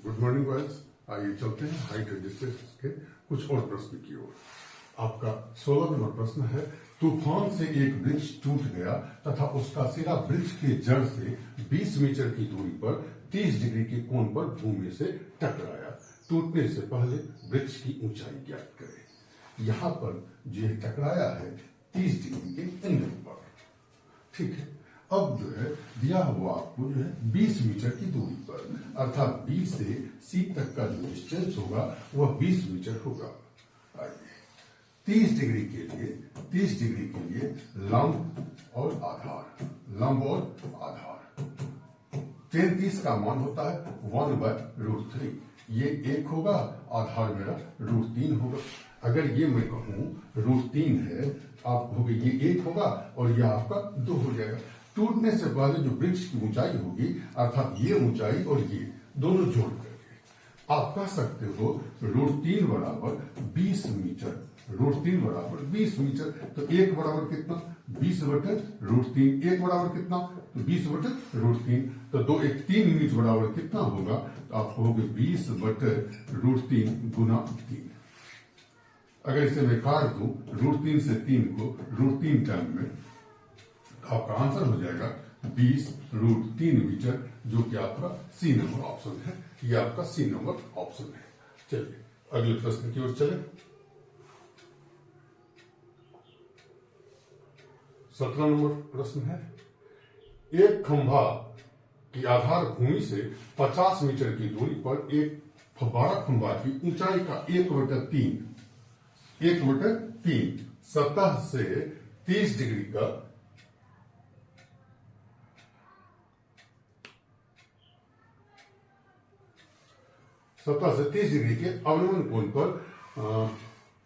Good morning boys. आइए चलते हैं हाइट एंड डिस्टेंस के कुछ और प्रश्न की ओर। आपका 16 नंबर प्रश्न है, तूफान से एक वृक्ष टूट गया तथा उसका सिरा वृक्ष के जड़ से 20 मीटर की दूरी पर 30 डिग्री के कोण पर भूमि से टकराया। टूटने से पहले वृक्ष की ऊंचाई ज्ञात करें। यहाँ पर जो टकराया है 30 डिग्री के एंगल पर, ठीक है। अब जो है दिया हुआ आपको जो है 20 मीटर की दूरी पर, अर्थात B से C तक का जो डिस्टेंस होगा वह 20 मीटर होगा। आइए 30 डिग्री के लिए लंब और आधार, लंब और आधार 30 का मान होता है 1/√3। ये 1 होगा, आधार मेरा √3 होगा। अगर ये मैं कहूं √3 है, आप कहोगे ये 1 होगा और यह आपका 2 हो जाएगा। टूटने से पहले जो वृक्ष की ऊंचाई होगी, अर्थात ये ऊंचाई और ये दोनों जोड़ करके आप कह सकते हो √3 बराबर 20 मीटर। √3 बराबर 20 मीटर, तो 1 बराबर कितना 20/√3। 1 बराबर कितना तो 20/√3, तो 2 1 3 यूनिट बराबर कितना होगा, तो आप कहोगे 20/√3 गुना 3। अगर इसे मैं काट दूं √3 से 3 को √3 टर्म में, आपका आंसर हो जाएगा 20√3 मीटर, जो कि आपका C नंबर ऑप्शन है। ये आपका C नंबर ऑप्शन है। चलिए अगले प्रश्न की ओर चले। 17 नंबर प्रश्न है, एक खंभा की आधार भूमि से 50 मीटर की दूरी पर एक फव्वारा खंभा की ऊंचाई का 1/3 सतह से 30 डिग्री का के अवलंबन कोण पर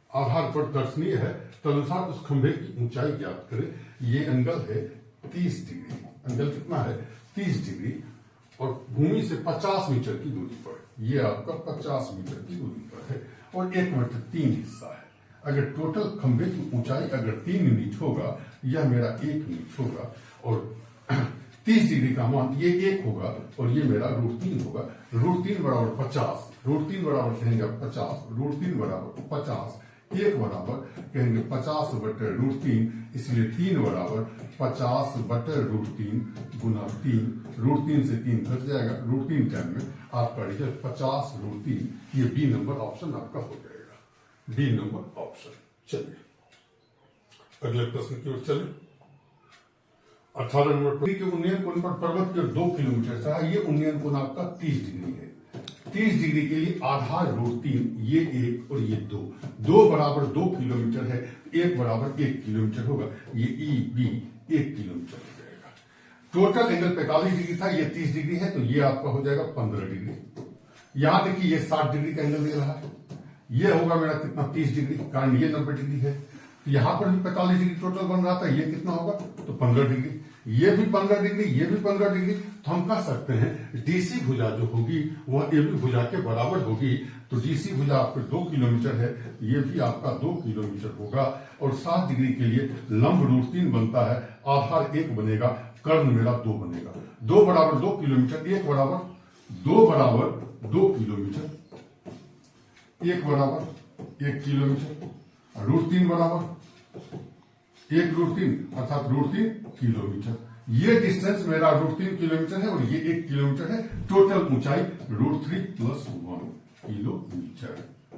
आधार पर दर्शनीय है, तदनुसार उस खंभे की ऊंचाई ज्ञात करें। ये एंगल है 30 डिग्री। एंगल कितना है 30 डिग्री और भूमि से 50 मीटर की दूरी पर, ये आपका 50 मीटर की दूरी पर है और 1/3 हिस्सा है। अगर टोटल खंभे की ऊंचाई अगर 3 यूनिट होगा, यह मेरा 1 यूनिट होगा और 30 डिग्री का मान ये 1 होगा और ये मेरा √3 होगा। √3 बराबर 50, √3 बराबर कहेंगे 50, √3 बराबर 50, 1 बराबर कहेंगे 50/√3, इसलिए 3 बराबर 50/√3 गुना 3। √3 से 3 घट जाएगा, √3 टाइम में आपका रिजल्ट 50√3। ये B नंबर ऑप्शन आपका हो जाएगा, D नंबर ऑप्शन। चलिए अगले प्रश्न की ओर चले। 18 नंबर के उन्नयन कोण पर पर्वत की ओर 2 किलोमीटर से है। ये उन्नयन कोण आपका 30 डिग्री है। 30 डिग्री के लिए आधार √3, ये 1 और ये 2 बराबर 2 किलोमीटर है। 1 बराबर 1 किलोमीटर होगा। ये EB 1 किलोमीटर हो जाएगा। टोटल एंगल 45 डिग्री था, ये 30 डिग्री है, तो ये आपका हो जाएगा 15 डिग्री। यहां देखिए ये 60 डिग्री का एंगल दे रहा है, ये होगा मेरा कितना 30 डिग्री, कारण ये 90 डिग्री है। यहां पर भी 45 डिग्री टोटल बन रहा था, ये कितना होगा तो 15 डिग्री। ये भी 15 डिग्री, ये भी 15 डिग्री। तो हम कह सकते हैं DC भुजा जो होगी वह AB भुजा के बराबर होगी। तो DC भुजा आपको 2 किलोमीटर है, ये भी आपका 2 किलोमीटर होगा। और 60 डिग्री के लिए लंब √3 बनता है, आधार 1 बनेगा, कर्ण मेरा 2 बनेगा। 2 बराबर 2 किलोमीटर, 1 बराबर 2 किलोमीटर, 1 बराबर 1 किलोमीटर, √3 बराबर 1√3 अर्थात √3 किलोमीटर। ये डिस्टेंस मेरा √3 किलोमीटर है और ये 1 किलोमीटर है। टोटल ऊंचाई √3 + 1 किलोमीटर,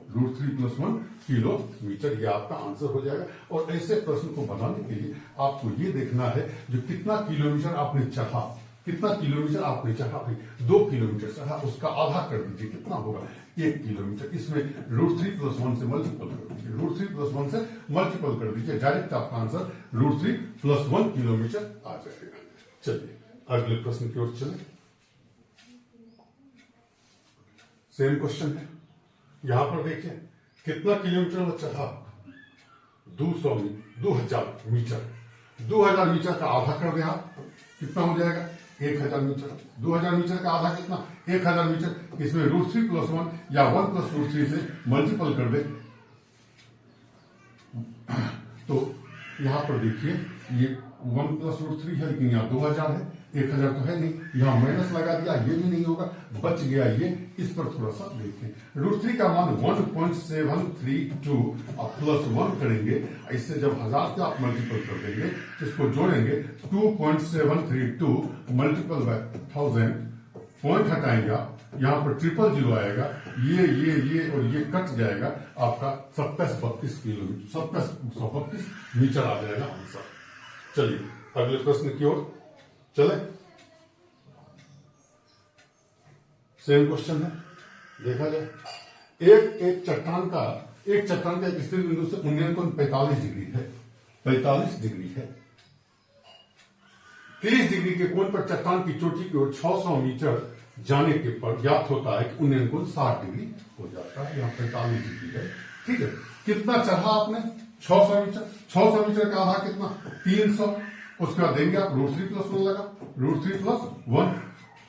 √3 + 1 किलोमीटर। ये आपका आंसर हो जाएगा। और ऐसे प्रश्न को बनाने के लिए आपको ये देखना है जो कितना किलोमीटर आपने चढ़ा, कितना किलोमीटर आपने चढ़ा। 2 किलोमीटर चढ़ा, उसका आधा कर दीजिए, कितना होगा 1 किलोमीटर। इसमें √3 + 1 से मल्टीपल कर दीजिए, √3 + 1 से मल्टीपल कर दीजिए, डायरेक्ट आपका आंसर √3 + 1 किलोमीटर आ जाएगा। चलिए अगले प्रश्न की ओर चलें। सेम क्वेश्चन है। यहां पर देखिए कितना किलोमीटर में चढ़ा 2000 मीटर। 2000 मीटर का आधा कर दे आप, कितना हो जाएगा 1000 मीटर। 2000 मीटर का आधा कितना 1000 मीटर। इसमें √3 + 1 या 1 + √3 से मल्टीपल कर दे। तो यहां पर देखिए ये 1 + √3 है, लेकिन यहाँ 2000 है, 1000 तो है नहीं, यहाँ माइनस लगा दिया, ये भी नहीं होगा, बच गया ये। इस पर थोड़ा सा देखें, √3 का मान 1.732 अब +1 करेंगे, इससे जब 1000 से आप मल्टीपल कर देंगे, इसको जोड़ेंगे 2.732 मल्टीपल बाय 1000, पॉइंट हटाएंगे, यहाँ पर 000 आएगा, ये और ये कट जाएगा, आपका 2732 किलोमीटर 2732 मीटर आ जाएगा आंसर। चलिए अगले प्रश्न की ओर चले। सेम क्वेश्चन है, देखा जाए। एक चट्टान का एक स्थिर बिंदु से उन्नयन कोण 45 डिग्री है, 45 डिग्री है। 30 डिग्री के कोण पर चट्टान की चोटी की ओर 600 मीटर जाने के पर ज्ञात होता है कि उन्नयन कोण 60 डिग्री हो जाता है। यहाँ 45 डिग्री है, ठीक है। कितना चढ़ा आपने? 600 मीटर। 600 मीटर का आधा कितना? 300। उसके बाद देंगे आप √3 + 1 लगा, √3 + 1।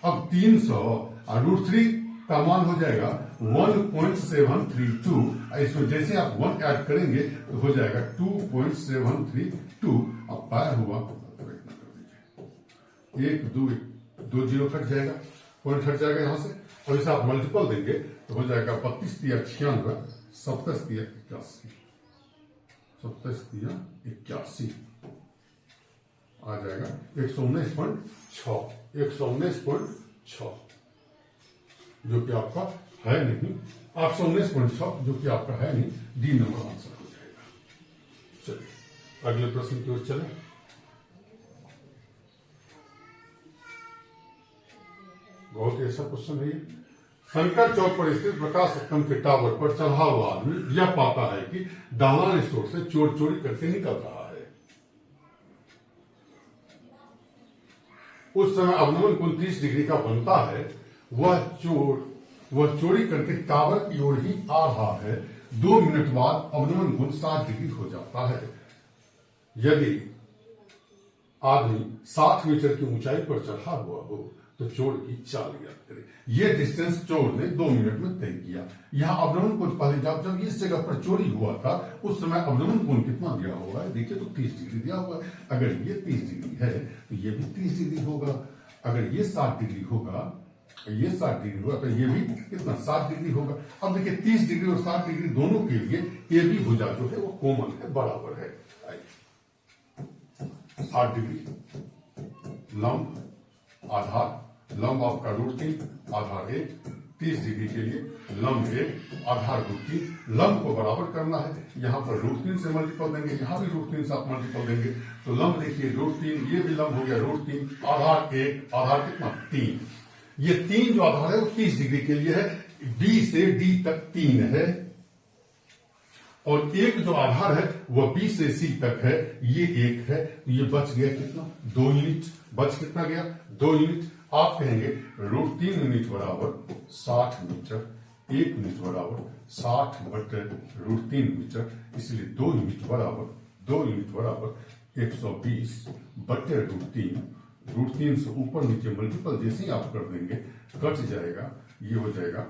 अब 300 और √3 का मान हो जाएगा 1.732। इसमें जैसे आप 1 ऐड करेंगे तो हो जाएगा 2.732। अब पाया हुआ 1 2 0 कट जाएगा, पॉइंट हट जाएगा यहां से, और इसे आप मल्टीपल देंगे तो हो जाएगा 32 × 96, 27 × 81, 27 × 81 आ जाएगा 119.6, 119.6 जो कि आपका है नहीं, 819.6 जो कि आपका है नहीं, डी नंबर आंसर हो जाएगा। चलिए अगले प्रश्न की ओर चले। बहुत ही अच्छा क्वेश्चन है ये। शंकर चौक पर स्थित प्रकाश स्तंभ के टावर पर चढ़ा हुआ आदमी यह पाता है कि दालान स्टोर से चोर चोरी करके निकल रहा है। उस समय अवनमन कोण 30 डिग्री का बनता है। वह चोरी करके टावर की ओर ही आ रहा है। 2 मिनट बाद अवनमन कोण 60 डिग्री हो जाता है। यदि आदमी 60 मीटर की ऊंचाई पर चढ़ा हुआ हो तो चोर की चाल याद करें। यह डिस्टेंस चोर ने 2 मिनट में तय किया। यहाँ अवनमन कोण पहले जब इस जगह पर चोरी हुआ था उस समय अवनमन कोण कितना दिया हुआ है? देखिए तो 30 डिग्री दिया हुआ है। अगर ये 30 डिग्री है तो ये भी 30 डिग्री होगा। अगर ये 60 डिग्री होगा, ये 60 डिग्री होगा तो ये भी कितना 60 डिग्री होगा। अब देखिए 30 डिग्री और 60 डिग्री दोनों के लिए ये भी भुजा जो है वो कॉमन है, बराबर है। 60 डिग्री लंब आधार, लंब आपका √3 आधार 1, 30 डिग्री के लिए लंब 1 आधार √3, लंब को बराबर करना है। यहाँ पर √3 से मल्टीपल देंगे, यहाँ भी √3 से आप मल्टीपल देंगे तो लंब देखिए √3, ये भी लंब हो गया √3, आधार 1, आधार कितना 3। ये 3 जो आधार है वो 30 डिग्री के लिए है, बी से डी तक 3 है, और एक जो आधार है वह बी से सी तक है, ये 1 है। तो ये बच गया कितना? 2 यूनिट। बच कितना गया? 2 यूनिट। आप कहेंगे √3 यूनिट बराबर 60 मीटर, 1 यूनिट बराबर 60 बटे √3 मीटर, इसलिए 2 यूनिट बराबर 120 बटे √3। √3 से ऊपर नीचे मल्टीपल जैसे ही आप कर देंगे कट जाएगा, ये हो जाएगा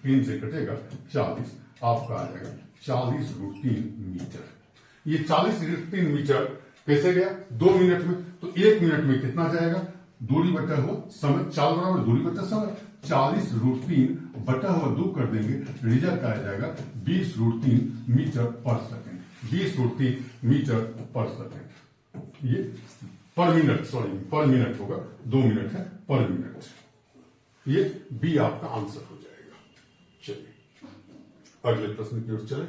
3 से कटेगा 40, आपका आ जाएगा 40 √3 मीटर। ये 40 √3 मीटर कैसे गया? 2 मिनट में। तो 1 मिनट में कितना जाएगा? दूरी बटा हुआ समय, चाल बराबर दूरी बटा समय, 40 √3 बटा हुआ 2 कर देंगे, रिजल्ट आ जाएगा 20 √3 मीटर पर सेकेंड। 20 √3 मीटर पर सेकेंड। ये पर मिनट होगा, 2 मिनट है पर मिनट। ये बी आपका आंसर हो जाएगा। चलिए अगले प्रश्न की ओर चले।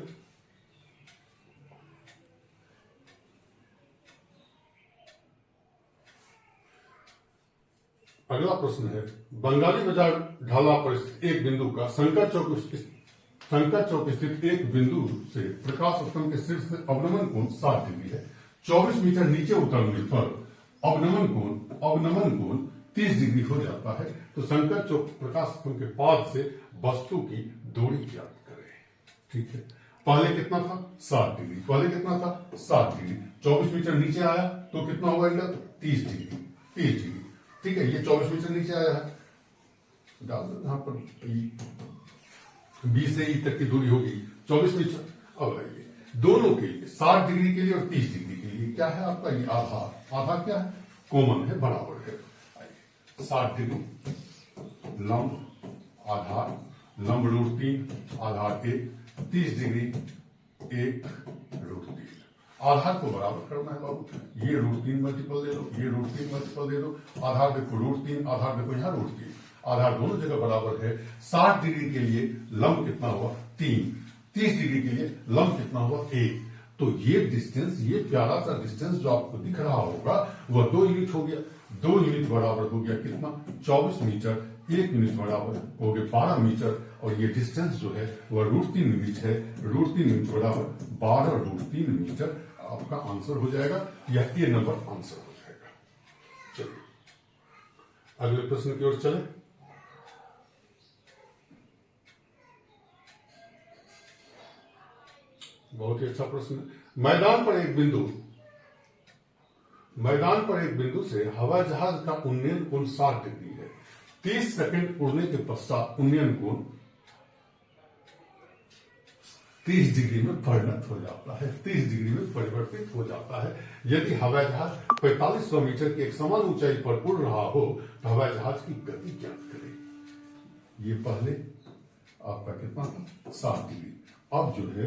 अगला प्रश्न है, बंगाली बाजार ढाला पर स्थित एक बिंदु का शंकर चौक स्थित एक बिंदु से प्रकाश स्तंभ के शीर्ष से अवनमन कोण 60 डिग्री है। 24 मीटर नीचे उतरने पर अवनमन कोण 30 डिग्री हो जाता है। तो शंकर चौक प्रकाश स्तंभ के पाद से वस्तु की दूरी ज्ञात करें। ठीक है, पहले कितना था? 60 डिग्री। पहले कितना था? 60 डिग्री। 24 मीटर नीचे आया तो कितना होगा? 30 डिग्री। 30 डिग्री, ठीक है। ये 24 मीटर नीचे आया है, डाल दो यहां पर बी से ई तक की दूरी होगी 24 मीटर। अब आइए दोनों के लिए 60 डिग्री के लिए और 30 डिग्री के लिए क्या है आपका? ये आधार क्या है? कॉमन है, बराबर है। 60 डिग्री लंब आधार, लंब √3 आधार 1, 30 डिग्री 1 √3। आधार को बराबर करना है बाबू, ये √3 मल्टीपल दे दो, ये √3 मल्टीपल दे दो, आधार देखो √3, आधार देखो यहाँ √3, आधार दोनों जगह बराबर है। 60 डिग्री के लिए लंब कितना हुआ 3, 30 डिग्री के लिए लंब कितना हुआ 1। तो ये डिस्टेंस, ये प्यारा सा डिस्टेंस जो आपको दिख रहा होगा वह 2 यूनिट हो गया। 2 यूनिट बराबर हो गया कितना 24 मीटर, 1 यूनिट बराबर हो गया 12 मीटर, और ये डिस्टेंस जो है वह √3 यूनिट है। √3 यूनिट बराबर 12 √3 मीटर आपका आंसर हो जाएगा, या ए नंबर आंसर हो जाएगा। चलिए अगले प्रश्न की ओर चले। बहुत ही अच्छा प्रश्न। मैदान पर एक बिंदु से हवाई जहाज का उन्नयन कोण 60 डिग्री है। 30 सेकंड उड़ने के पश्चात उन्नयन कोण 30 डिग्री में परिणत हो जाता है, 30 डिग्री में परिवर्तित हो जाता है। यदि हवाई जहाज 4500 मीटर की एक समान ऊंचाई पर उड़ रहा हो तो हवाई जहाज की गति ज्ञात करें। ये पहले आपका कितना था 60 डिग्री, अब जो है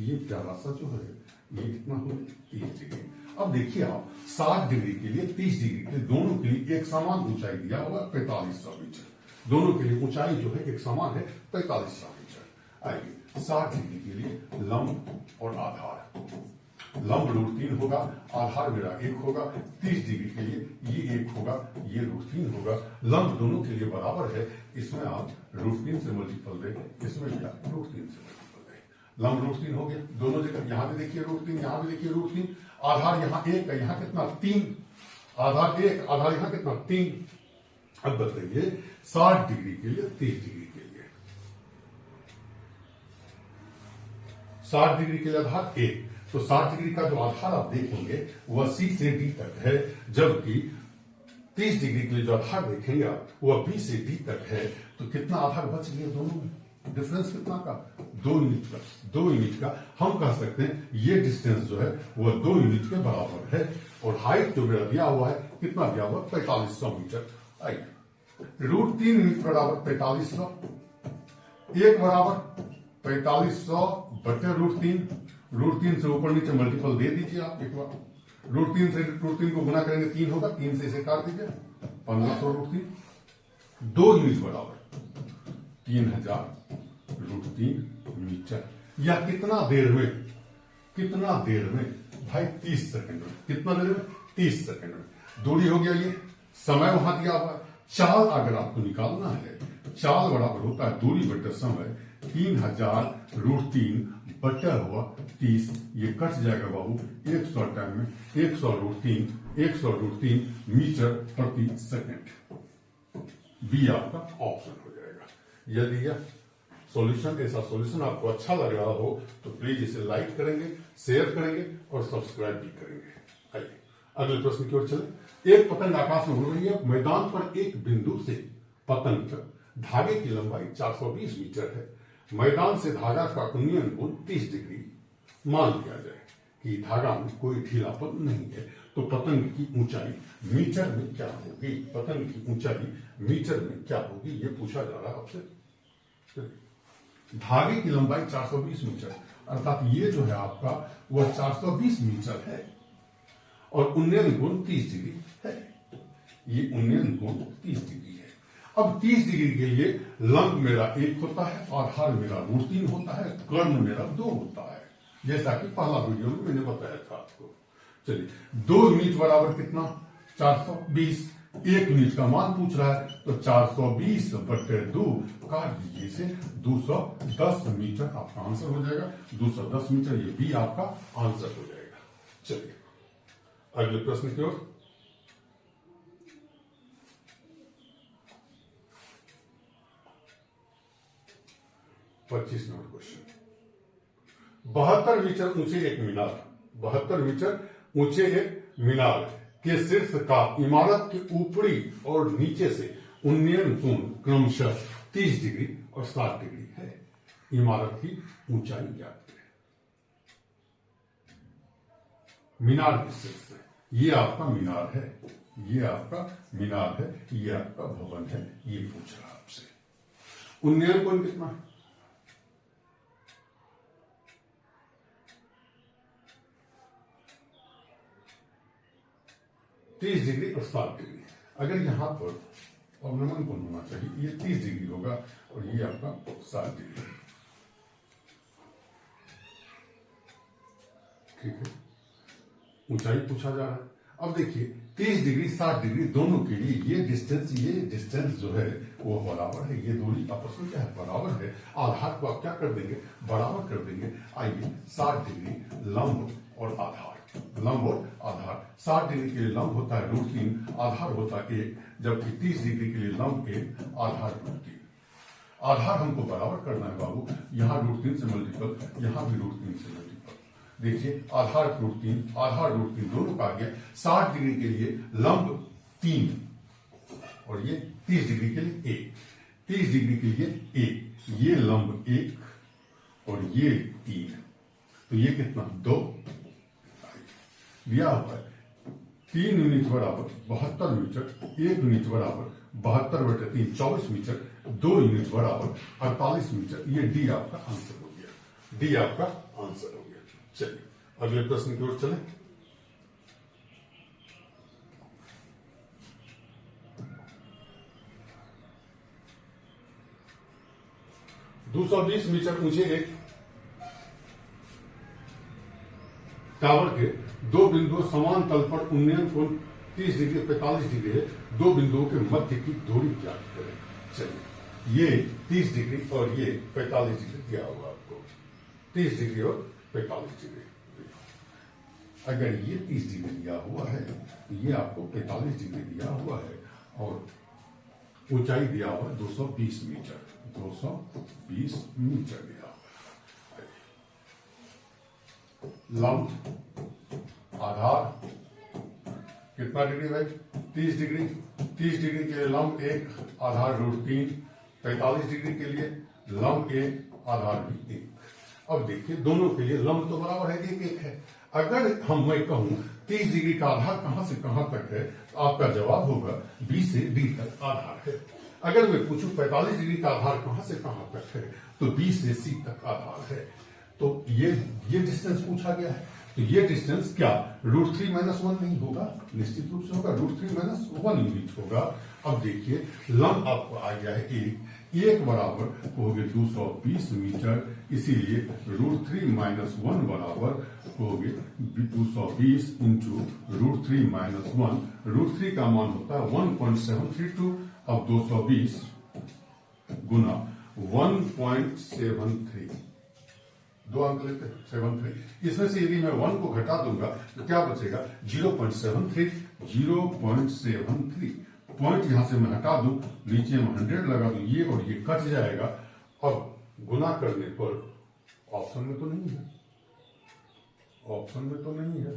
ये प्यारा सा जो है ये कितना हो 30 डिग्री। अब देखिए आप 60 डिग्री के लिए 30 डिग्री के लिए दोनों के लिए एक समान ऊंचाई दिया होगा 4500 मीटर, दोनों के लिए ऊंचाई जो है एक समान है 4500 मीटर। आइए 60 डिग्री के लिए लंब और आधार, लंब √3 होगा, आधार मेरा 1 होगा। 30 डिग्री के लिए ये 1 होगा, ये √3 होगा। लंब दोनों के लिए बराबर है, इसमें आप √3 से मल्टीपल दें, इसमें भी आप √3 से मल्टीपल दें। लंब √3 हो गया दोनों जगह, यहां भी देखिए √3, यहां भी देखिए √3। आधार यहाँ 1 है, यहाँ कितना 3, आधार 1, आधार यहाँ कितना 3। अब बताइए 60 डिग्री के लिए 30 डिग्री के लिए 60 डिग्री के लिए आधार 1, तो 60 डिग्री का जो आधार आप देखेंगे वह C से D तक है, जबकि 30 डिग्री के लिए जो आधार देखेंगे आप वह B से D तक है। तो कितना आधार बच गया दोनों में, डिफरेंस कितना का 2 यूनिट का। 2 यूनिट का हम कह सकते हैं ये डिस्टेंस जो है वह 2 यूनिट के बराबर है। और हाइट जो मेरा दिया हुआ है कितना दिया हुआ 4500 मीटर। आइए √3 यूनिट बराबर 4500, 1 बराबर 4500 बटे √3 से ऊपर नीचे मल्टीपल दे दीजिए आप एक बार। √3 से √3 को गुना करेंगे 3 होगा, 3 से इसे काट दीजिए 1500 √3। 2 यूनिट बराबर 3000 √3 मीटर, या कितना देर में भाई 30 सेकंड में। कितना देर में 30 सेकंड में। दूरी हो गया, ये समय वहां दिया हुआ है। चाल अगर आपको निकालना है, चाल बराबर होता है दूरी बटे समय, 3000 √3 बटा हुआ 30, ये कट जाएगा बाबू 100 टाइम में 100 √3 मीटर प्रति सेकंड। बी आपका ऑप्शन हो जाएगा। यदि यह सॉल्यूशन, ऐसा सॉल्यूशन आपको अच्छा लग रहा हो तो प्लीज इसे लाइक करेंगे, शेयर करेंगे और सब्सक्राइब भी करेंगे। आइए अगले प्रश्न की ओर चले। एक पतंग आकाश में उड़ रही है। मैदान पर एक बिंदु से पतंग तक धागे की लंबाई 420 मीटर है। मैदान से धागा का उन्नयन कोण 30 डिग्री मान लिया जाए कि धागा में कोई ढीलापन नहीं है, तो पतंग की ऊंचाई मीटर में क्या होगी? पतंग की ऊंचाई मीटर में क्या होगी, ये पूछा जा रहा है आपसे। धागे की लंबाई 420 मीटर, अर्थात ये जो है आपका वह 420 मीटर है और उन्नयन कोण 30 डिग्री है। ये उन्नयन कोण 30 डिग्री है। अब 30 डिग्री के लिए लंब मेरा 1 होता है, आधार मेरा √3 होता है, कर्ण मेरा 2 होता है, जैसा कि पहला वीडियो में मैंने बताया था आपको। चलिए 2 यूनिट बराबर कितना 420, 1 यूनिट का मान पूछ रहा है तो 420 बटे 2 काट दीजिए इसे, 210 मीटर आपका आंसर हो जाएगा। 210 मीटर, ये भी आपका आंसर हो जाएगा। चलिए अगले प्रश्न की ओर। पच्चीस नंबर क्वेश्चन। 72 मीटर ऊंचे एक मीनार, 72 मीटर ऊंचे एक मीनार के शीर्ष का इमारत के ऊपरी और नीचे से उन्नयन कोण क्रमशः 30 डिग्री और 60 डिग्री है। इमारत की ऊंचाई ज्ञात करें। मीनार के शीर्ष से ये आपका मीनार है, ये आपका मीनार है, ये आपका भवन है, ये पूछ रहा आपसे। उन्नयन कोण कितना है? 30 डिग्री और 60 डिग्री। अगर यहां पर अवनमन कोण होना चाहिए, ये 30 डिग्री होगा और ये आपका 60 डिग्री। ठीक है, ऊंचाई पूछा जा रहा है। अब देखिए 30 डिग्री 60 डिग्री दोनों के लिए ये डिस्टेंस जो है वो बराबर है, ये दूरी आपस में क्या है, बराबर है। आधार को आप क्या कर देंगे, बराबर कर देंगे। आइए 60 डिग्री लंब और आधार, लंब और आधार। 60 डिग्री के लिए लंब होता है √3, आधार होता है 1, जबकि 30 डिग्री के लिए लंब 1, आधार √3। आधार हमको बराबर करना है बाबू, यहां √3 से मल्टीपल, यहां भी √3 से मल्टीपल। देखिए आधार √3 दोनों का आ गया। 60 डिग्री के लिए लंब 3 और ये 30 डिग्री के लिए 1, 30 डिग्री के लिए 1, ये लंब 1 और ये 3, तो ये कितना 2 दिया हुआ है। 3 यूनिट बराबर 72 मीटर, 1 यूनिट बराबर 72/3 24 मीटर, 2 यूनिट बराबर 48 मीटर। ये डी आपका आंसर हो गया, डी आपका आंसर हो गया। चलिए अगले प्रश्न की ओर चलें। (220 मीटर ऊंचे एक टावर के 2 बिंदुओं समान तल पर उन्नयन कोण 30 डिग्री 45 डिग्री है। 2 बिंदुओं के मध्य की दूरी ज्ञात करें। चलिए ये 30 डिग्री और ये 45 डिग्री दिया होगा आपको, 30 डिग्री और 45 डिग्री। अगर ये 30 डिग्री दिया हुआ है तो ये आपको 45 डिग्री दिया हुआ है और ऊंचाई दिया हुआ है 220 मीटर, 220 मीटर दिया हुआ है। लंब आधार कितना डिग्री भाई, 30 डिग्री। 30 डिग्री के लिए लंब 1, आधार √3। 45 डिग्री के लिए लंब 1, आधार भी 1। अब देखिए दोनों के लिए लंब तो बराबर है, 1 है। अगर मैं कहूं 30 डिग्री का आधार कहां से कहां तक है, तो आपका जवाब होगा बी से डी तक आधार है। अगर मैं पूछूं 45 डिग्री का आधार कहां से कहां तक है, तो बी से सी तक आधार है। तो ये डिस्टेंस पूछा गया है, तो ये डिस्टेंस क्या √3 - 1 नहीं होगा, निश्चित रूप से होगा, √3 - 1 यूनिट होगा। अब देखिए लंब आपको आ गया है 1 बराबर हो गए 220 मीटर, इसीलिए √3 - 1 बराबर हो गए 220 इंटू √3 - 1। √3 का मान होता है 1.732। अब 220 गुना 1.73, 2 अंक लेते हैं 73। इसमें से यदि मैं 1 को घटा दूंगा तो क्या बचेगा 0.73, 0.73। पॉइंट यहां से मैं हटा दूं, नीचे में 100 लगा दूं, ये और ये कट जाएगा। अब गुना करने पर ऑप्शन में तो नहीं है, ऑप्शन में तो नहीं है।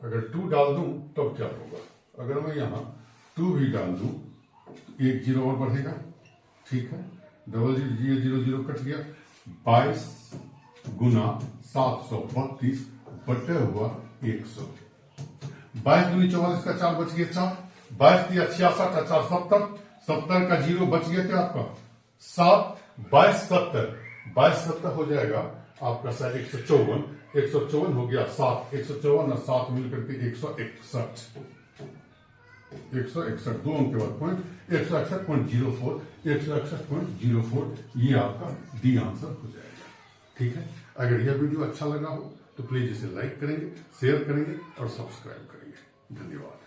अगर 2 डाल दूं तब क्या होगा, अगर मैं यहां 2 भी डाल दूं तो 1 0 और बढ़ेगा। ठीक है, 0 कट गया। 22 गुना 732 बटे हुआ 100। 22 दूनी 44 का 4 बच गया 4, 22 दिया 66 और 4 70, 70 का 0 बच गया क्या आपका 7, 22 70, 22 70 हो जाएगा आपका शायद 154, 154 हो गया 7, 154 और 7 मिलकर के 161, 161 2 अंक के बाद पॉइंट 161.04, 161.04। ये आपका डी आंसर हो जाएगा। ठीक है, अगर यह वीडियो अच्छा लगा हो तो प्लीज इसे लाइक करेंगे, शेयर करेंगे और सब्सक्राइब करेंगे। धन्यवाद।